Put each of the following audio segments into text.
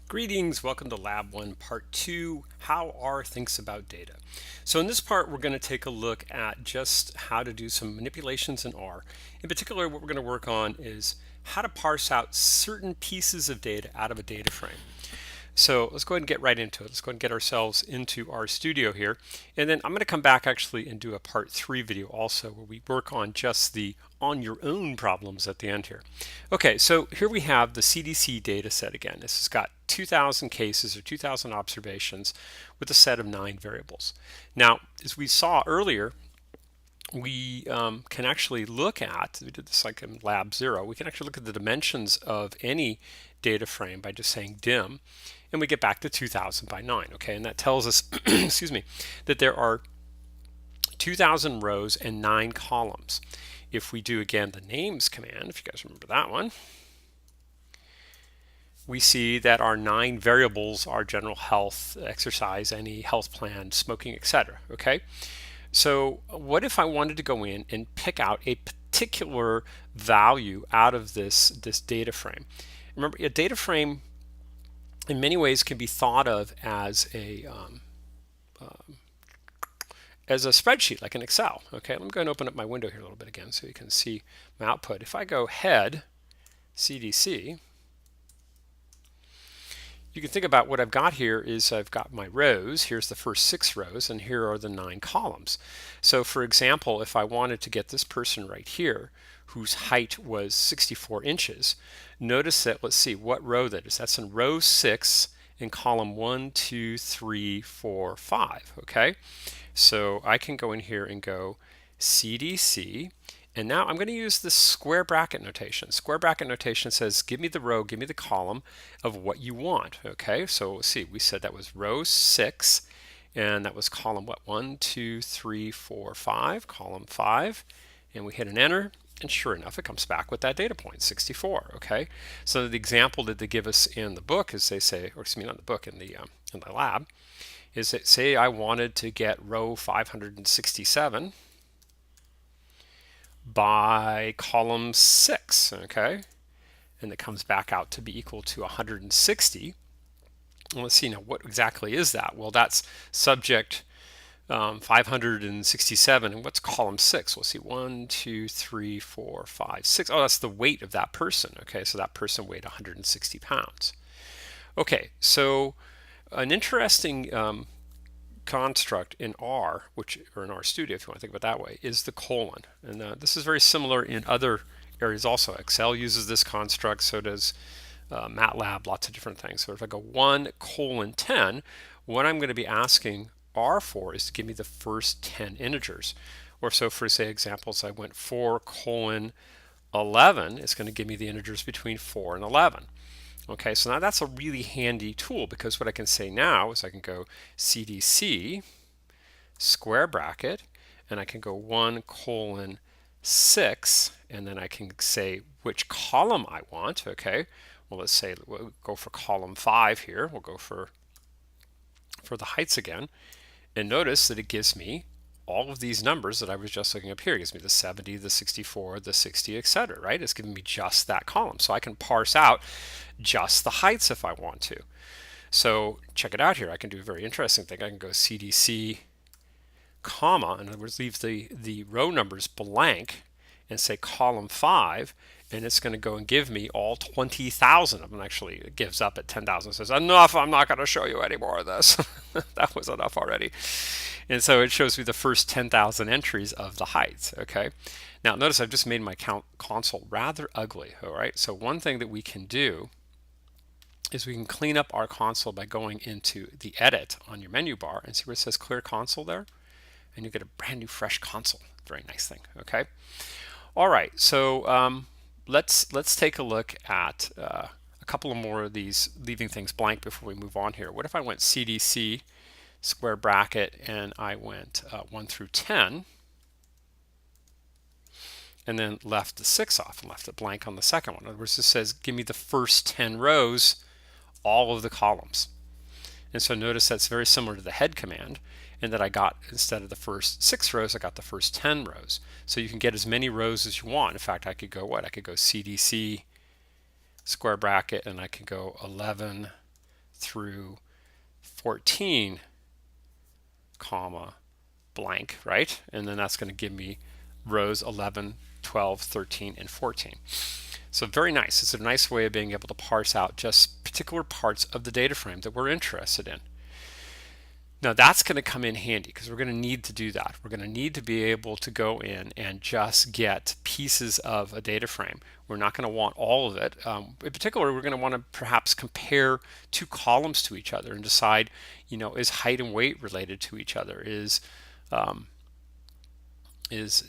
Greetings, welcome to Lab 1 Part 2, How Are Things About Data? So in this part we're going to take a look at just how to do some manipulations in R. In particular, what we're going to work on is how to parse out certain pieces of data out of a data frame. So let's go ahead and get right into it. Let's go ahead and get ourselves into RStudio here. And then I'm going to come back actually and do a part 3 video also where we work on just the on your own problems at the end here. Okay, so here we have the CDC data set again. This has got 2,000 cases or 2,000 observations with a set of 9 variables. Now, as we saw earlier, we can actually look at, we did this like in Lab 0, we can actually look at the dimensions of any data frame by just saying dim, and we get back to 2000 by 9, okay? And that tells us, excuse me, that there are 2,000 rows and 9 columns. If we do, again, the names command, if you guys remember that one, we see that our 9 variables are general health, exercise, any health plan, smoking, etc., okay? So what if I wanted to go in and pick out a particular value out of this data frame? Remember, a data frame in many ways can be thought of as a spreadsheet, like an Excel. Okay, let me go and open up my window here a little bit again so you can see my output. If I go head CDC, you can think about what I've got here is I've got my rows. Here's the first 6 rows, and here are the 9 columns. So for example, if I wanted to get this person right here, whose height was 64 inches, notice that, let's see what row that is. That's in row 6 in column 1, 2, 3, 4, 5. Okay, so I can go in here and go CDC. And now I'm going to use this square bracket notation. Square bracket notation says, give me the row, give me the column of what you want. Okay, so let's see, we said that was row 6, and that was column what? 1, 2, 3, 4, 5, column 5. And we hit an enter, and sure enough, it comes back with that data point, 64. Okay, so the example that they give us in the book is they say, or excuse me, not the book, in the lab, is that say I wanted to get row 567 by column 6, okay, and it comes back out to be equal to 160. And let's see now, what exactly is that? Well, that's subject 567, and what's column 6? We'll see 1, 2, 3, 4, 5, 6. Oh, that's the weight of that person. Okay, so that person weighed 160 pounds. Okay, so an interesting construct in R, or in RStudio, if you want to think of it that way, is the colon. And this is very similar in other areas also. Excel uses this construct, so does MATLAB, lots of different things. So if I go 1:10, what I'm going to be asking R for is to give me the first 10 integers. Or so for, say, examples, I went 4:11, it's going to give me the integers between 4 and 11. Okay, so now that's a really handy tool, because what I can say now is I can go CDC, square bracket, and I can go 1:6, and then I can say which column I want. Okay, well, let's say we'll go for column 5 here. We'll go for the heights again, and notice that it gives me all of these numbers that I was just looking up here. It gives me the 70, the 64, the 60, etc. Right? It's giving me just that column. So I can parse out just the heights if I want to. So check it out here. I can do a very interesting thing. I can go CDC, comma, in other words, leave the row numbers blank and say column 5, and it's going to go and give me all 20,000 of them. Actually, it gives up at 10,000. It says, enough, I'm not going to show you any more of this. That was enough already. And so it shows me the first 10,000 entries of the heights. Okay. Now notice I've just made my console rather ugly. All right. So one thing that we can do is we can clean up our console by going into the edit on your menu bar and see where it says clear console there, and you get a brand new fresh console. Very nice thing. Okay. All right. So let's take a look at a couple of more of these, leaving things blank before we move on here. What if I went CDC, square bracket, and I went 1 through 10, and then left the 6 off and left it blank on the second one. In other words, it says give me the first 10 rows, all of the columns. And so notice that's very similar to the head command, in that I got, instead of the first 6 rows, I got the first 10 rows. So you can get as many rows as you want. In fact, I could go what? I could go CDC, square bracket, and I could go 11, through 14, comma, blank, right? And then that's going to give me rows 11, 12, 13, and 14. So very nice. It's a nice way of being able to parse out just particular parts of the data frame that we're interested in. Now that's going to come in handy because we're going to need to do that. We're going to need to be able to go in and just get pieces of a data frame. We're not going to want all of it. In particular, we're going to want to perhaps compare two columns to each other and decide, is height and weight related to each other? Is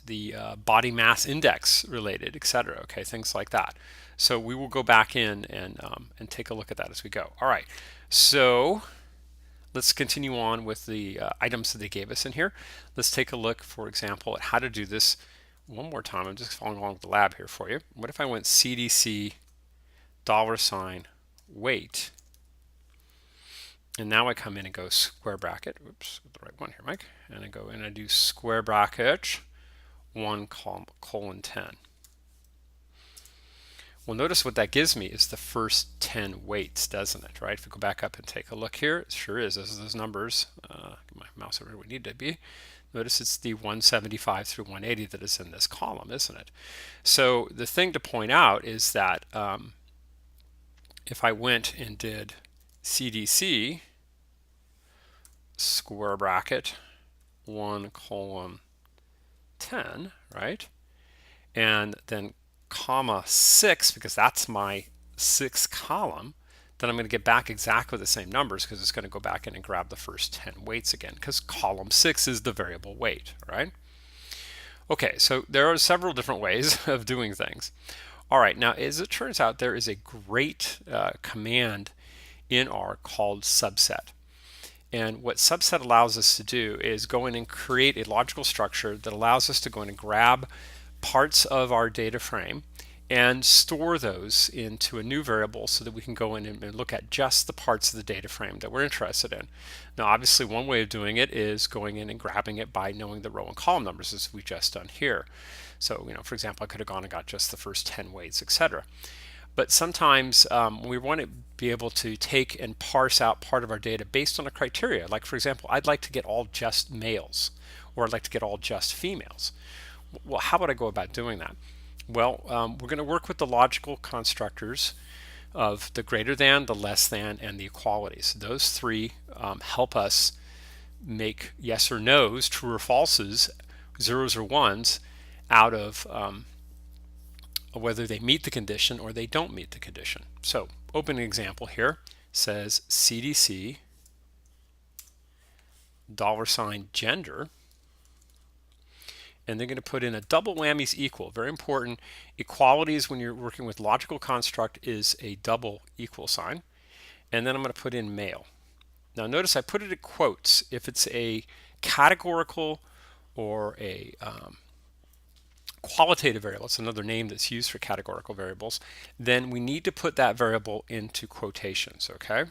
the body mass index related, etc. Okay, things like that. So we will go back in and take a look at that as we go. All right, so let's continue on with the items that they gave us in here. Let's take a look, for example, at how to do this one more time. I'm just following along with the lab here for you. What if I went CDC $weight, and now I come in and go square bracket. Oops, the right one here, Mike. And I go in and I do square bracket 1:10. Well, notice what that gives me is the first 10 weights, doesn't it? Right? If we go back up and take a look here, it sure is. Those are those numbers. Get my mouse over where we need to be. Notice it's the 175 through 180 that is in this column, isn't it? So the thing to point out is that if I went and did CDC square bracket 1:10, right? And then comma 6, because that's my 6th column, then I'm going to get back exactly the same numbers because it's going to go back in and grab the first 10 weights again because column 6 is the variable weight, right? Okay, so there are several different ways of doing things. All right, now as it turns out, there is a great command in R called subset. And what subset allows us to do is go in and create a logical structure that allows us to go in and grab parts of our data frame and store those into a new variable so that we can go in and look at just the parts of the data frame that we're interested in. Now obviously one way of doing it is going in and grabbing it by knowing the row and column numbers as we've just done here. So for example, I could have gone and got just the first 10 weights, etc. But sometimes we want to be able to take and parse out part of our data based on a criteria. Like for example, I'd like to get all just males, or I'd like to get all just females. Well, how would I go about doing that? Well, we're going to work with the logical constructors of the greater than, the less than, and the equalities. Those three help us make yes or no's, true or falses, zeros or ones, out of whether they meet the condition or they don't meet the condition. So, open example here says CDC $gender, and they're going to put in a double whammies equal. Very important. Equalities when you're working with logical construct is a double equal sign. And then I'm going to put in male. Now notice I put it in quotes. If it's a categorical or a qualitative variable, it's another name that's used for categorical variables, then we need to put that variable into quotations, okay?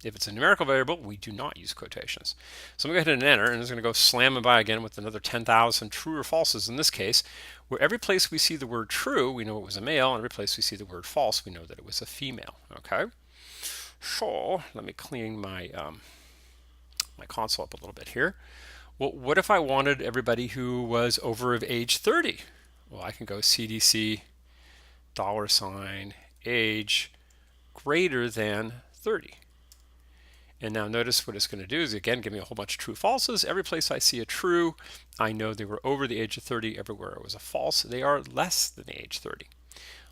If it's a numerical variable, we do not use quotations. So I'm going to go ahead and enter, and it's going to go slamming by again with another 10,000 true or falses in this case, where every place we see the word true, we know it was a male, and every place we see the word false, we know that it was a female, okay? So let me clean my, my console up a little bit here. Well, what if I wanted everybody who was over of age 30? Well, I can go CDC $age greater than 30. And now notice what it's going to do is again give me a whole bunch of true falses. Every place I see a true, I know they were over the age of 30. Everywhere it was a false, they are less than the age 30.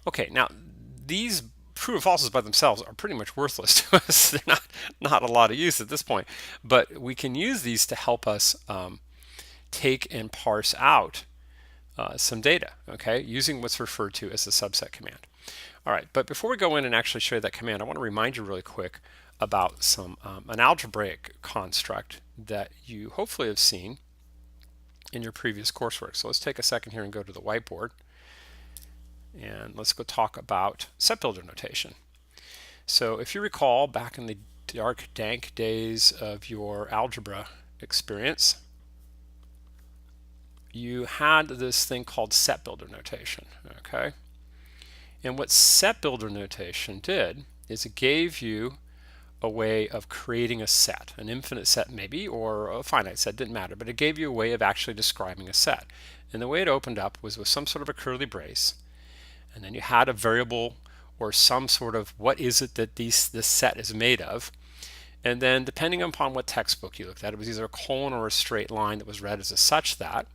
Okay, now these true and falses by themselves are pretty much worthless to us. They're not a lot of use at this point, but we can use these to help us take and parse out some data, okay, using what's referred to as the subset command. All right, but before we go in and actually show you that command, I want to remind you really quick about some an algebraic construct that you hopefully have seen in your previous coursework. So let's take a second here and go to the whiteboard, and let's go talk about set builder notation. So if you recall back in the dark, dank days of your algebra experience, you had this thing called set builder notation, okay? And what set builder notation did is it gave you a way of creating a set, an infinite set maybe, or a finite set, didn't matter, but it gave you a way of actually describing a set. And the way it opened up was with some sort of a curly brace, and then you had a variable or some sort of what is it that this set is made of. And then depending upon what textbook you looked at, it was either a colon or a straight line that was read as a such that.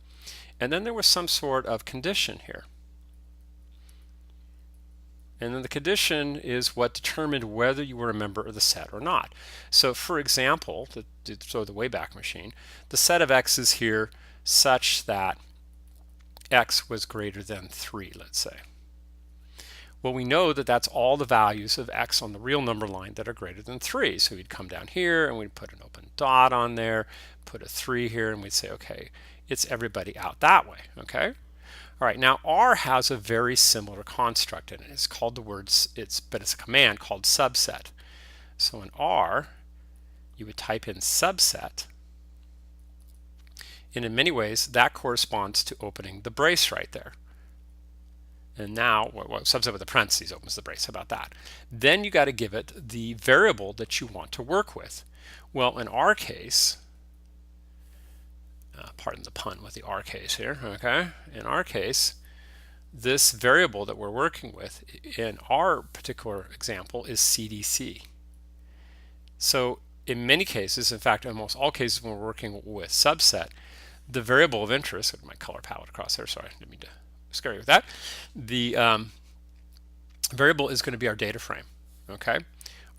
And then there was some sort of condition here. And then the condition is what determined whether you were a member of the set or not. So for example, to throw the Wayback Machine, the set of x's here such that x was greater than 3, let's say. Well, we know that that's all the values of x on the real number line that are greater than 3. So we'd come down here and we'd put an open dot on there, put a 3 here, and we'd say, okay, it's everybody out that way, okay? All right, now R has a very similar construct in it. It's called but it's a command called subset. So in R, you would type in subset, and in many ways that corresponds to opening the brace right there. And now, subset with the parentheses opens the brace. How about that? Then you got to give it the variable that you want to work with. Well, in our case, pardon the pun with the R case here, okay? In our case, this variable that we're working with in our particular example is CDC. So in many cases, in fact, in almost all cases when we're working with subset, the variable of interest, my color palette across there, sorry, didn't mean to scare you with that. The variable is going to be our data frame, okay?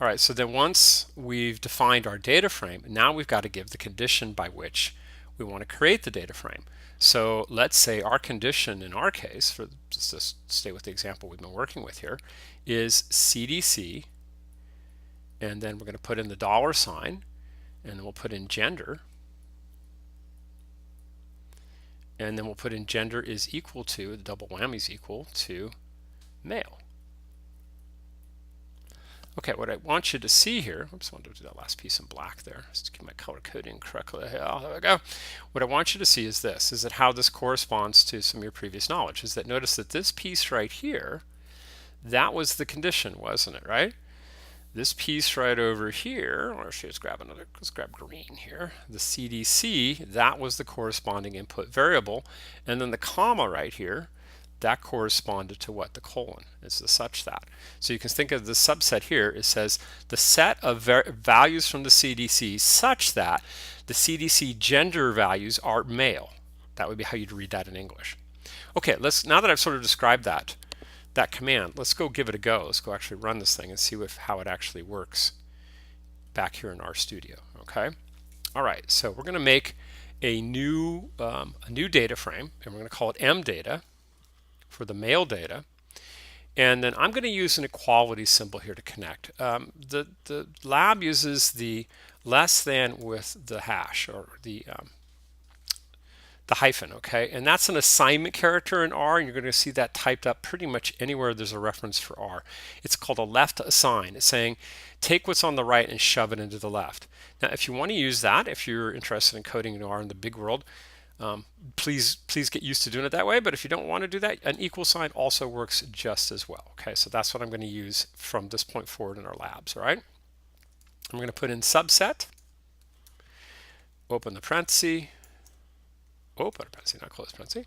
All right, so then once we've defined our data frame, now we've got to give the condition by which we want to create the data frame. So let's say our condition in our case, for just to stay with the example we've been working with here, is CDC, and then we're going to put in the $, and then we'll put in gender, and then we'll put in gender is equal to, the double whammy is equal to male. Okay, what I want you to see here, oops, I wanted to do that last piece in black there, just to keep my color coding correctly. Oh, there we go. What I want you to see is this, is that how this corresponds to some of your previous knowledge, is that notice that this piece right here, that was the condition, wasn't it, right? This piece right over here, or let's grab another, let's grab green here, the CDC, that was the corresponding input variable, and then the comma right here, that corresponded to what? The colon is the such that. So you can think of the subset here. It says the set of values from the CDC such that the CDC gender values are male. That would be how you'd read that in English. Okay, now that I've sort of described that command, let's go give it a go. Let's go actually run this thing and see how it actually works back here in RStudio. Okay. All right. So we're going to make a new data frame, and we're going to call it mData for the male data, and then I'm going to use an equality symbol here to connect. The lab uses the less than with the hash, or the hyphen, okay? And that's an assignment character in R, and you're going to see that typed up pretty much anywhere there's a reference for R. It's called a left assign. It's saying take what's on the right and shove it into the left. Now, if you want to use that, if you're interested in coding in R in the big world, please get used to doing it that way. But if you don't want to do that, an equal sign also works just as well. Okay, so that's what I'm going to use from this point forward in our labs. All right, I'm going to put in subset, open the parenthesis, open a parenthesis, not close parenthesis,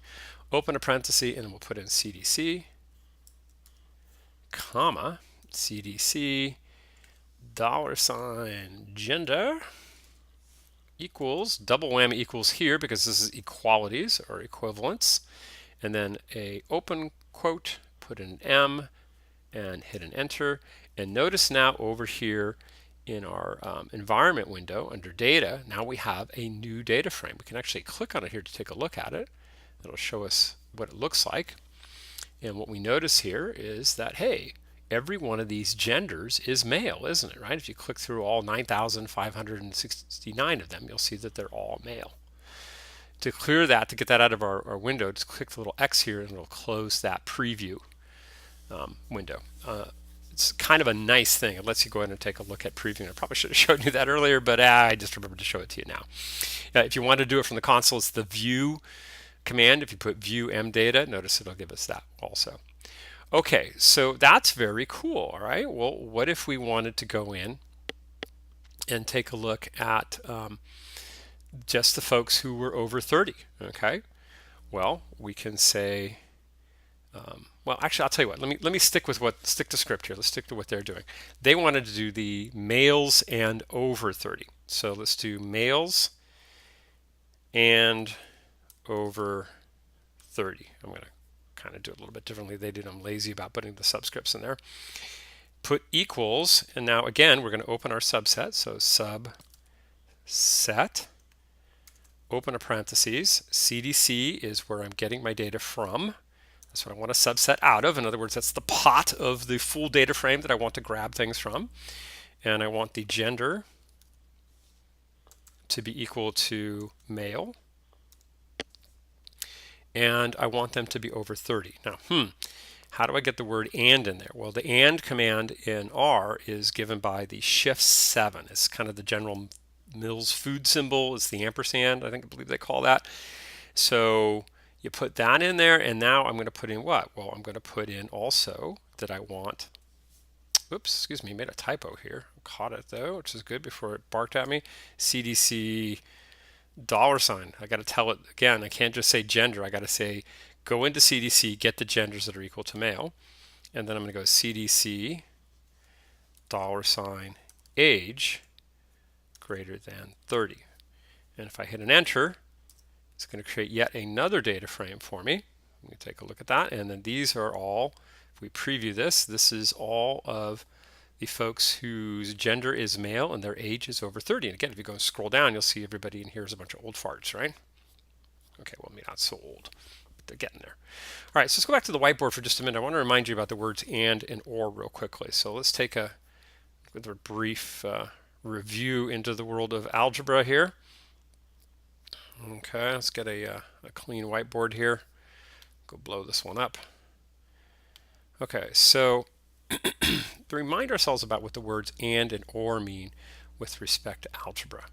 open a parenthesis, and then we'll put in CDC, comma, CDC, $, gender, equals, double whammy equals here because this is equalities or equivalence, and then a open quote, put in M, and hit an enter. And notice now over here in our environment window under data, now we have a new data frame. We can actually click on it here to take a look at it. It'll show us what it looks like. And what we notice here is that, hey, every one of these genders is male, isn't it, right? If you click through all 9,569 of them, you'll see that they're all male. To clear that, to get that out of our window, just click the little X here and it'll close that preview window. It's kind of a nice thing. It lets you go ahead and take a look at previewing. I probably should have shown you that earlier, but I just remembered to show it to you now. If you want to do it from the console, it's the view command. If you put view mData, notice it'll give us that also. Okay, so that's very cool, all right? Well, what if we wanted to go in and take a look at just the folks who were over 30. Okay, well, we can say, well, actually, I'll tell you what. Let me stick to script here. Let's stick to what they're doing. They wanted to do the males and over 30. So let's do males and over 30. I'm going to kind of do it a little bit differently. They did. I'm lazy about putting the subscripts in there. Put equals, and now again we're going to open our subset. So subset, open a parentheses. CDC is where I'm getting my data from. That's what I want to subset out of. In other words, that's the pot of the full data frame that I want to grab things from. And I want the gender to be equal to male. And I want them to be over 30. Now, how do I get the word and in there? Well, the and command in R is given by the shift 7. It's kind of the General Mills food symbol. It's the ampersand, I believe they call that. So you put that in there, and now I'm going to put in what? Well, I'm going to put in also that I want, oops, excuse me, made a typo here. Caught it though, which is good before it barked at me. CDC $. I got to tell it again. I can't just say gender. I got to say go into CDC, get the genders that are equal to male, and then I'm going to go CDC $age greater than 30. And if I hit an enter, it's going to create yet another data frame for me. Let me take a look at that. And then these are all, if we preview this, this is all of the folks whose gender is male and their age is over 30. And again, if you go and scroll down, you'll see everybody in here is a bunch of old farts, right? Okay, well, maybe not so old, but they're getting there. All right, so let's go back to the whiteboard for just a minute. I want to remind you about the words and or real quickly. So let's take a brief review into the world of algebra here. Okay, let's get a clean whiteboard here. Go blow this one up. Okay, so to remind ourselves about what the words and or mean with respect to algebra.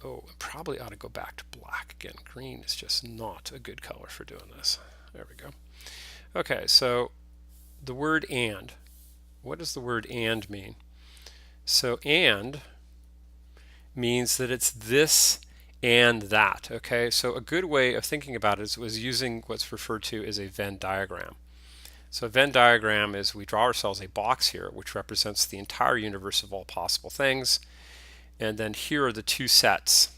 Oh, I probably ought to go back to black again. Green is just not a good color for doing this. There we go. Okay, so the word and. What does the word and mean? So and means that it's this and that. Okay, so a good way of thinking about it was using what's referred to as a Venn diagram. So a Venn diagram is we draw ourselves a box here which represents the entire universe of all possible things, and then here are the two sets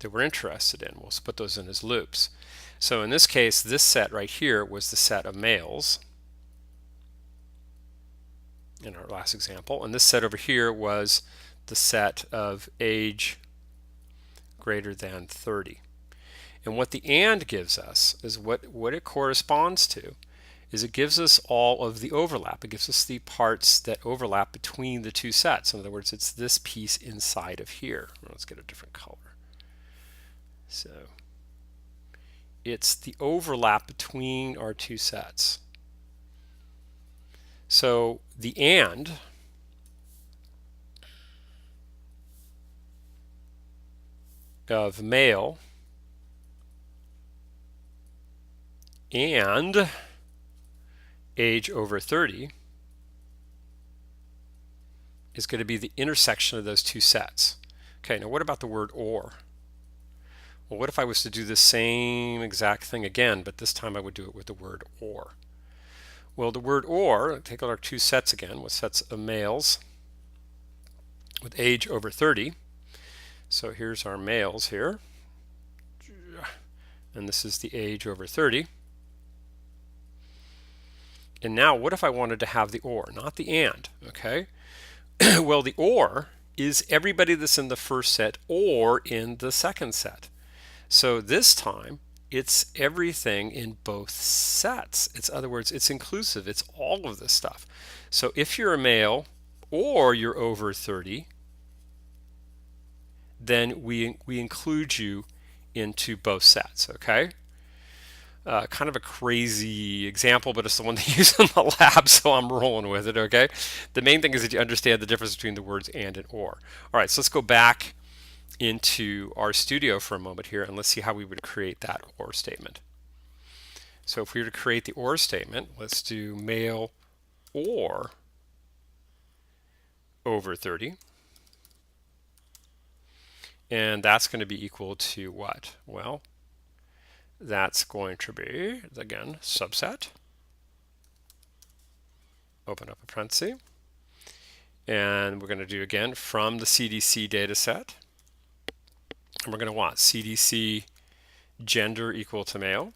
that we're interested in. We'll put those in as loops. So in this case, this set right here was the set of males in our last example, and this set over here was the set of age greater than 30. And what the and gives us is what it corresponds to is it gives us all of the overlap. It gives us the parts that overlap between the two sets. In other words, it's this piece inside of here. Let's get a different color. So it's the overlap between our two sets. So the and of male and age over 30 is going to be the intersection of those two sets. Okay, now what about the word or? Well, what if I was to do the same exact thing again, but this time I would do it with the word or? Well, the word or, take our two sets again, with sets of males with age over 30. So here's our males here, and this is the age over 30. And now what if I wanted to have the or, not the and, okay? Well, the or is everybody that's in the first set or in the second set. So this time, it's everything in both sets. It's, in other words, it's inclusive. It's all of this stuff. So if you're a male or you're over 30, then we include you into both sets, okay? Kind of a crazy example, but it's the one they use in the lab, so I'm rolling with it, okay? The main thing is that you understand the difference between the words and or. All right, so let's go back into RStudio for a moment here, and let's see how we would create that or statement. So if we were to create the or statement, let's do male or over 30. And that's going to be equal to what? Well, that's going to be, again, subset. Open up a parenthesis. And we're going to do again from the CDC data set. And we're going to want CDC gender equal to male.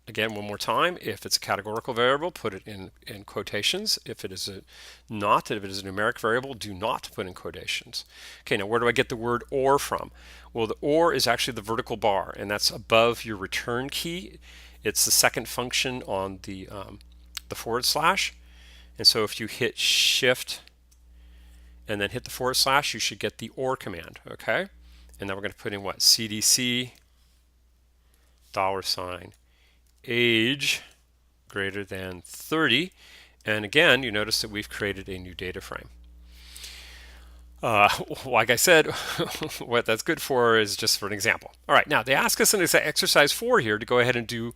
Again, one more time, if it's a categorical variable, put it in quotations. If it is if it is a numeric variable, do not put in quotations. Okay, now where do I get the word or from? Well, the or is actually the vertical bar, and that's above your return key. It's the second function on the forward slash. And so if you hit shift and then hit the forward slash, you should get the or command, okay? And now we're going to put in what? CDC $ age greater than 30. And again, you notice that we've created a new data frame. Like I said, what that's good for is just for an example. All right, now they ask us in exercise 4 here to go ahead and do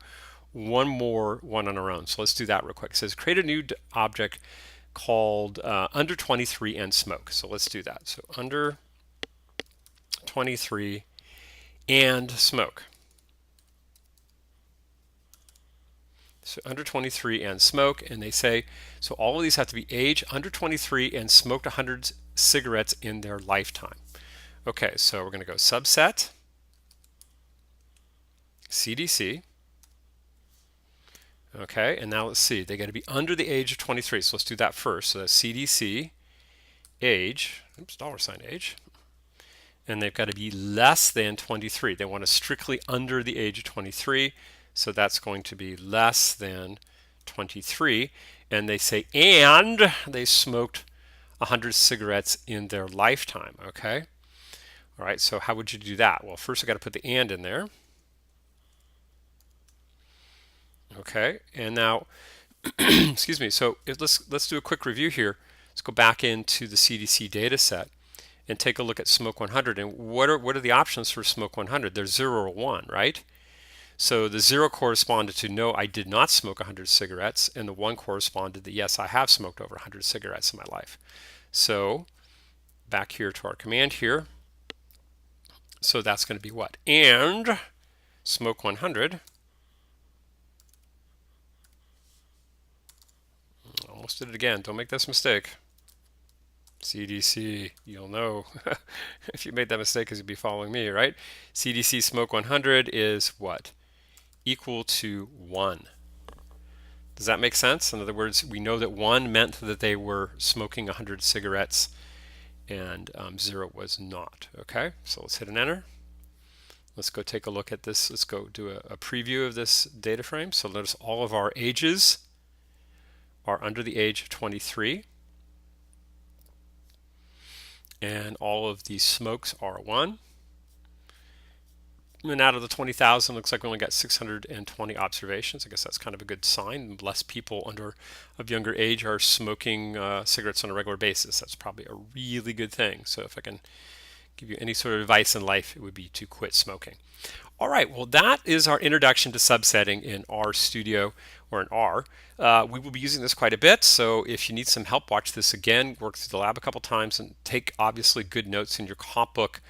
one more one on our own. So let's do that real quick. It says create a new object called under 23 and smoke. So let's do that. So under 23 and smoke. So under 23 and smoke, and they say, so all of these have to be age under 23 and smoked 100 cigarettes in their lifetime. Okay, so we're going to go subset, CDC. Okay, and now let's see, they got to be under the age of 23. So let's do that first. So that's CDC, age, oops, $age, and they've got to be less than 23. They want to strictly under the age of 23. So that's going to be less than 23. And they say, and they smoked 100 cigarettes in their lifetime. Okay. All right. So how would you do that? Well, first I got to put the and in there. Okay. And now, excuse me. So let's do a quick review here. Let's go back into the CDC data set and take a look at smoke 100. And what are the options for smoke 100? There's 0 or 1, right? So the 0 corresponded to no, I did not smoke 100 cigarettes, and the 1 corresponded to yes, I have smoked over 100 cigarettes in my life. So back here to our command here. So that's going to be what? And smoke 100. Almost did it again. Don't make this mistake. CDC, you'll know if you made that mistake because you'd be following me, right? CDC smoke 100 is what? Equal to 1. Does that make sense? In other words, we know that 1 meant that they were smoking 100 cigarettes and 0 was not. Okay, so let's hit an enter. Let's go take a look at this. Let's go do a preview of this data frame. So notice all of our ages are under the age of 23. And all of these smokes are 1. And out of the 20,000, looks like we only got 620 observations. I guess that's kind of a good sign. Less people of younger age are smoking cigarettes on a regular basis. That's probably a really good thing. So if I can give you any sort of advice in life, it would be to quit smoking. All right, well, that is our introduction to subsetting in RStudio, or in R. We will be using this quite a bit, so if you need some help, watch this again, work through the lab a couple times, and take obviously good notes in your comp book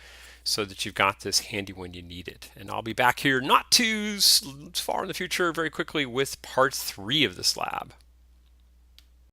so that you've got this handy when you need it. And I'll be back here not too far in the future very quickly with part 3 of this lab.